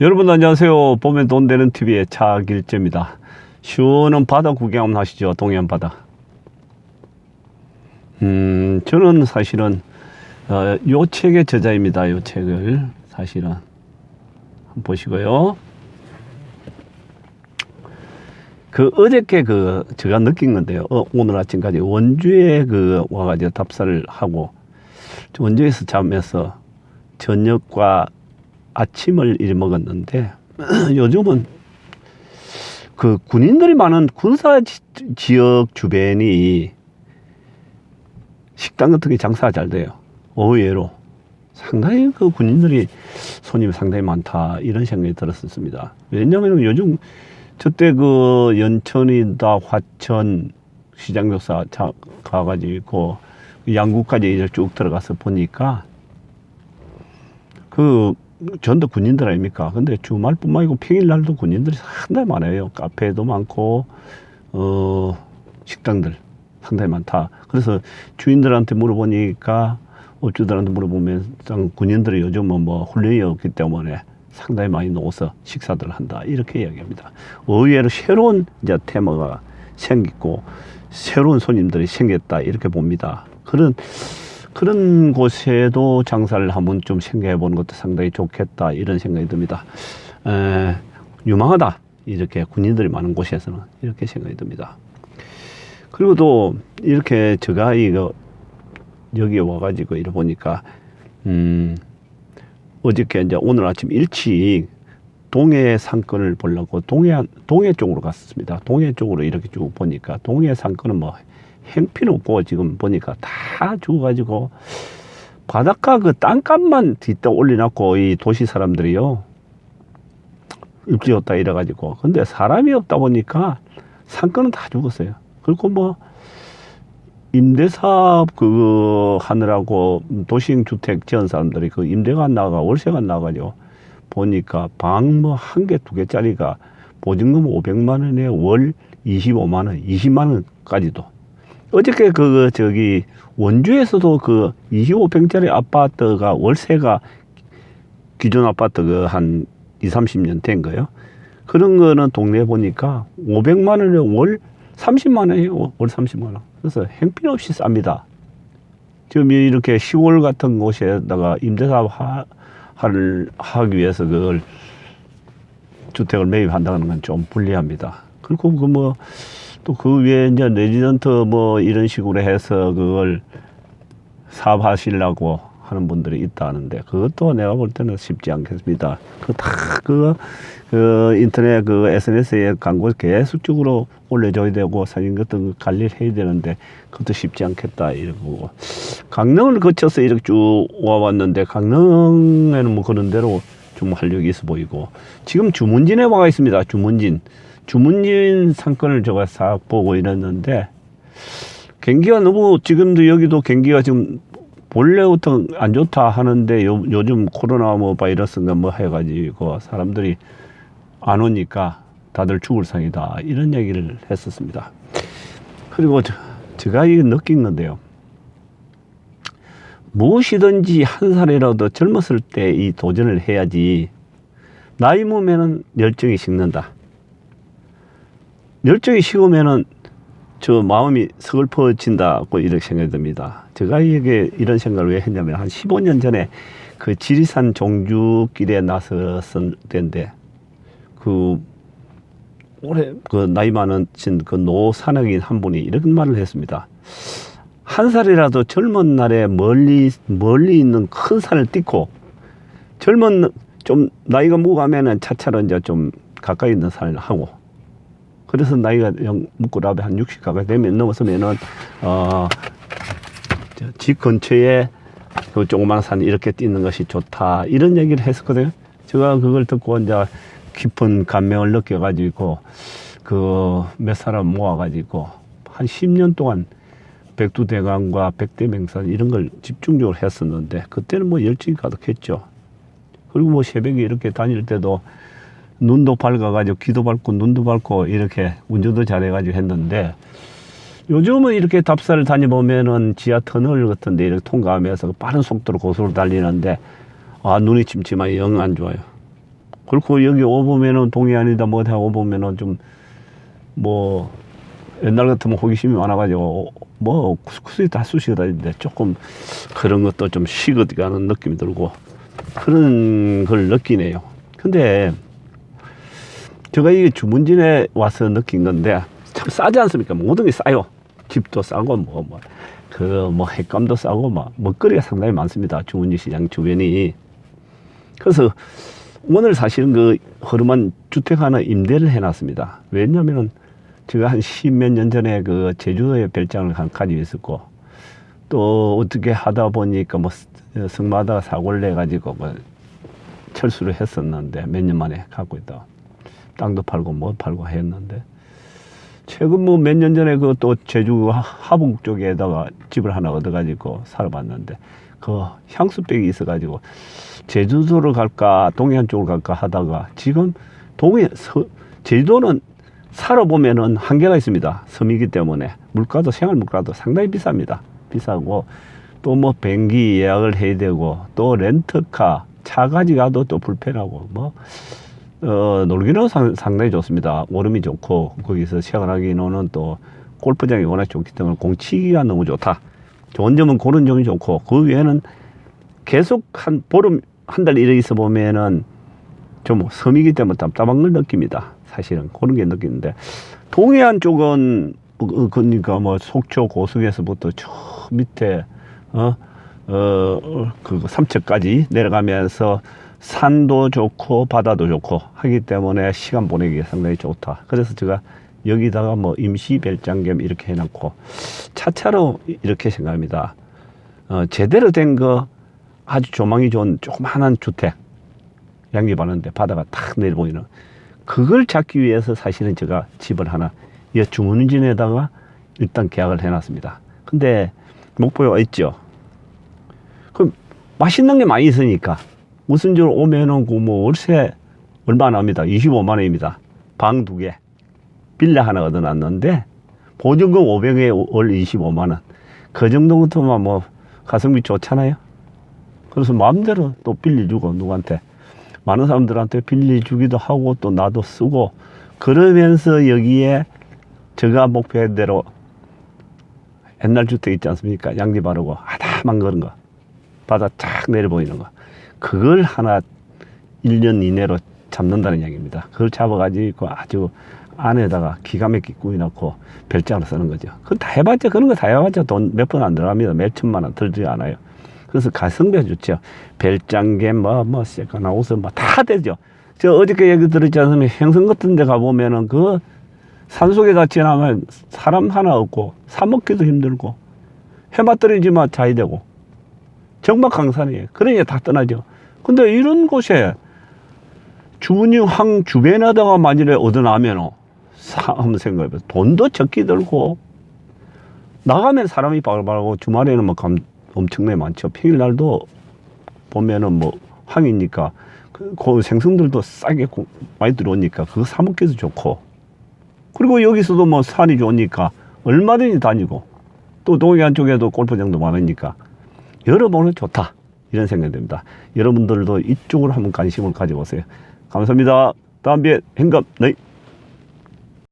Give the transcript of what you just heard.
여러분 안녕하세요. 보면 돈 되는 TV의 차길재입니다. 시원한 바다 구경 한번 하시죠. 동해안 바다. 저는 사실은 요 책의 저자입니다. 요 책을 사실은 한번 보시고요. 어저께 제가 느낀 건데요. 오늘 아침까지 원주에 와가지고 답사를 하고 원주에서 잠에서 저녁과 아침을 이리 먹었는데 요즘은 군인들이 많은 군사 지역 주변이 식당 같은 게 장사가 잘 돼요. 의외로 상당히 군인들이 손님이 상당히 많다 이런 생각이 들었습니다. 왜냐하면 요즘 저때 연천이다 화천 시장교사 가가지고 양구까지 이제 쭉 들어가서 보니까 전도 군인들 아닙니까? 근데 주말뿐만 아니고 평일날도 군인들이 상당히 많아요. 카페도 많고, 식당들 상당히 많다. 그래서 주인들한테 물어보니까, 업주들한테 물어보면, 군인들이 요즘은 훈련이 없기 때문에 상당히 많이 넣어서 식사들 한다. 이렇게 이야기합니다. 의외로 새로운 이제 테마가 생기고, 새로운 손님들이 생겼다. 이렇게 봅니다. 그런 곳에도 장사를 한번 좀 생각해 보는 것도 상당히 좋겠다 이런 생각이 듭니다. 유망하다 이렇게 군인들이 많은 곳에서는 이렇게 생각이 듭니다. 그리고 또 이렇게 제가 여기에 와가지고 이래 보니까 어저께 이제 오늘 아침 일찍 동해 상권을 보려고 동해 쪽으로 갔습니다. 동해 쪽으로 이렇게 쭉 보니까 동해 상권은 형편없고 지금 보니까 다 죽어가지고 바닷가 땅값만 뒷다 올려놨고 이 도시 사람들이요 입지 없다 이래가지고 근데 사람이 없다 보니까 상권은 다 죽었어요. 그리고 임대사업 하느라고 도시형 주택 지은 사람들이 임대가 안 나가 월세가 안 나가지고 보니까 방 한 개, 두 개짜리가 보증금 500만 원에 월 25만 원, 20만 원까지도. 어저께 원주에서도 25평짜리 아파트가 월세가 기존 아파트 한 20-30년 된 거예요. 그런 거는 동네에 보니까 500만 원에 월 30만 원이에요. 월 30만 원. 그래서 형편없이 쌉니다. 지금 이렇게 시골 같은 곳에다가 임대사업 하기 위해서 그걸 주택을 매입한다는 건 좀 불리합니다. 그리고 또 위에 이제 레지던트 이런 식으로 해서 그걸 사업하시려고 하는 분들이 있다는데 그것도 내가 볼 때는 쉽지 않겠습니다. 인터넷 SNS에 광고 계속적으로 올려줘야 되고 사진 같은 거 관리를 해야 되는데 그것도 쉽지 않겠다 이러고 강릉을 거쳐서 이렇게 쭉 와봤는데 강릉에는 그런 대로 좀 활력이 있어 보이고 지금 주문진에 와 있습니다. 주문진 상권을 제가 싹 보고 이랬는데 경기가 너무 지금도 여기도 경기가 지금 본래부터 안 좋다 하는데 요즘 코로나 바이러스인가 해가지고 사람들이 안 오니까 다들 죽을 상이다 이런 얘기를 했었습니다. 그리고 제가 느낀 건데요. 무엇이든지 한 살이라도 젊었을 때 이 도전을 해야지 나이 먹으면은 열정이 식는다. 열정이 식으면은 마음이 서글퍼진다고 이렇게 생각이 듭니다. 제가 이런 생각을 왜 했냐면 한 15년 전에 지리산 종주길에 나섰을 때인데 올해 나이 많으신 노산악인 한 분이 이런 말을 했습니다. 한 살이라도 젊은 날에 멀리 있는 큰 산을 딛고 좀 나이가 먹어가면은 차차로 이제 좀 가까이 있는 산을 하고 그래서 나이가 묵고라be 한 60 가까이 되면 넘어서면은 집 근처에 조그만 산 이렇게 뛰는 것이 좋다 이런 얘기를 했었거든요. 제가 그걸 듣고 이제 깊은 감명을 느껴가지고 몇 사람 모아가지고 한 10년 동안 백두대간과 백대맹산 이런 걸 집중적으로 했었는데 그때는 열정이 가득했죠. 그리고 새벽에 이렇게 다닐 때도 눈도 밝아가지고 귀도 밝고 눈도 밝고 이렇게 운전도 잘해가지고 했는데 요즘은 이렇게 답사를 다녀보면은 지하 터널 같은데 이렇게 통과하면서 빠른 속도로 고속으로 달리는데 눈이 침침하게 영 안 좋아요. 그렇고 여기 오보면은 동해안이다 뭐다 오보면은 좀 뭐 옛날 같으면 호기심이 많아가지고 뭐 쿠스쿠스 다 쑤시고 다니는데 조금 그런 것도 좀 식어가는 느낌이 들고 그런 걸 느끼네요. 근데 제가 이게 주문진에 와서 느낀 건데 참 싸지 않습니까? 모든 게 싸요. 집도 싸고 뭐 횟감도 싸고 먹거리가 상당히 많습니다. 주문진 시장 주변이. 그래서 오늘 사실은 그 허름한 주택 하나 임대를 해놨습니다. 왜냐면은 제가 한 10몇 년 전에 그 제주도에 별장을 가지고 있었고 또 어떻게 하다 보니까 뭐 승마하다가 사고를 내가지고 뭐 철수를 했었는데 몇 년 만에 갖고 있다. 땅도 팔고 뭐 팔고 했는데 최근 뭐 몇 년 전에 그 또 제주 하북 쪽에다가 집을 하나 얻어가지고 살아봤는데 그 향수백이 있어가지고 제주도를 갈까 동해안 쪽으로 갈까 하다가 지금 제주도는 살아보면은 한계가 있습니다. 섬이기 때문에 물가도 생활 물가도 상당히 비쌉니다. 비싸고 또 뭐 비행기 예약을 해야 되고 또 렌트카 차 가지고 또 불편하고 뭐 놀기는 상당히 좋습니다. 오름이 좋고 거기서 시작하기 노는 또 골프장이 워낙 좋기 때문에 공치기가 너무 좋다. 좋은 점은 그런 점이 좋고 그 외에는 계속 한 보름 한 달 이래 있어 보면은 좀 섬이기 때문에 답답한 걸 느낍니다. 사실은 그런 게 느끼는데 동해안 쪽은 그러니까 뭐 속초 고성에서부터 저 밑에 그 삼척까지 내려가면서 산도 좋고 바다도 좋고 하기 때문에 시간 보내기 상당히 좋다. 그래서 제가 여기다가 뭐 임시 별장겸 이렇게 해놓고 차차로 이렇게 생각합니다. 제대로 된 거 아주 조망이 좋은 조그마한 주택 양립하는데 바다가 탁 내려보이는 그걸 찾기 위해서 사실은 제가 집을 하나 이 주문진에다가 일단 계약을 해놨습니다. 근데 목표가 있죠. 그럼 맛있는 게 많이 있으니까 우선적으로 오면은 그 뭐 월세 얼마 납니다. 25만 원입니다. 방 2개. 빌라 하나 얻어놨는데 보증금 500에 월 25만 원. 그 정도부터만 뭐 가성비 좋잖아요. 그래서 마음대로 또 빌려주고 누구한테 많은 사람들한테 빌려주기도 하고 또 나도 쓰고 그러면서 여기에 제가 목표한 대로 옛날 주택 있지 않습니까? 양립하려고 아담한 그런 거 바다 쫙 내려보이는 거 그걸 하나 1년 이내로 잡는다는 이야기입니다. 그걸 잡아가지고 아주 안에다가 기가 막히게 꾸며놓고 별장을 쓰는 거죠. 그건 다 해봤자 그런 거 다 해봤자 돈 몇 푼 안 들어갑니다. 몇 천만 원 들지 않아요. 그래서 가성비가 좋죠. 별장개 세카나우스 다 되죠. 저 어저께 얘기 들었지 않습니까? 행성 같은 데 가보면은 그 산속에다 지나면 사람 하나 없고 사 먹기도 힘들고 해맛 떨어지면 자야 되고 정말 강산이에요. 그러니 다 떠나죠. 근데 이런 곳에 주문항 주변에다가 만일에 얻어나면 한번 생각해봐요. 돈도 적게 들고 나가면 사람이 바글바글하고 주말에는 뭐 엄청나게 많죠. 평일날도 보면은 뭐 항이니까 그 생선들도 싸게 많이 들어오니까 그거 사 먹기도 좋고 그리고 여기서도 뭐 산이 좋으니까 얼마든지 다니고 또 동해안 쪽에도 골프장도 많으니까 여러모로 좋다 이런 생각이 듭니다. 여러분들도 이쪽으로 한번 관심을 가져보세요. 감사합니다. 다음 기회에 행감 네.